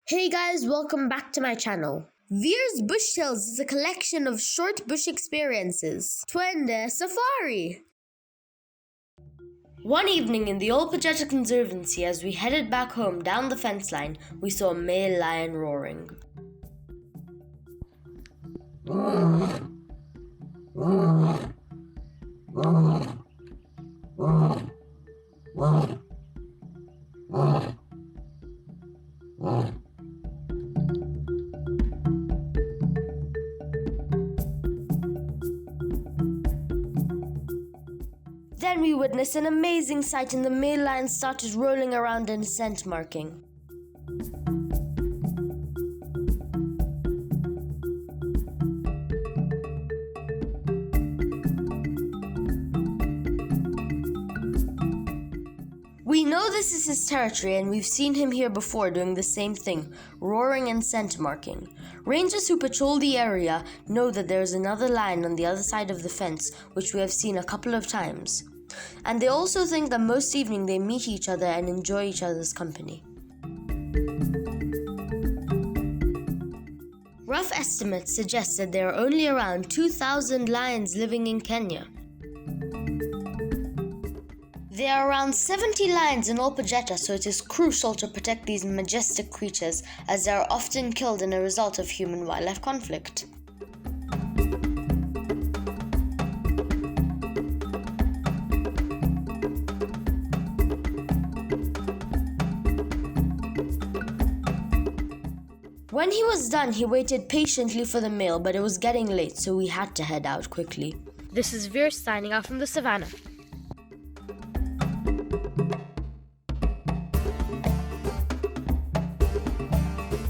Hey guys, welcome back to my channel. Veer's Bush Tales is a collection of short bush experiences. Twende Safari! One evening in the Ol Pejeta Conservancy, as we headed back home down the fence line, we saw a male lion roaring. Then we witnessed an amazing sight and the male lion started rolling around in scent marking. We know this is his territory and we've seen him here before doing the same thing, roaring and scent marking. Rangers who patrol the area know that there is another lion on the other side of the fence, which we have seen a couple of times. And they also think that most evening they meet each other and enjoy each other's company. Rough estimates suggest that there are only around 2,000 lions living in Kenya. There are around 70 lions in Ol Pejeta, so it is crucial to protect these majestic creatures as they are often killed in a result of human-wildlife conflict. When he was done, he waited patiently for the male, but it was getting late, so we had to head out quickly. This is Veer signing out from the savannah.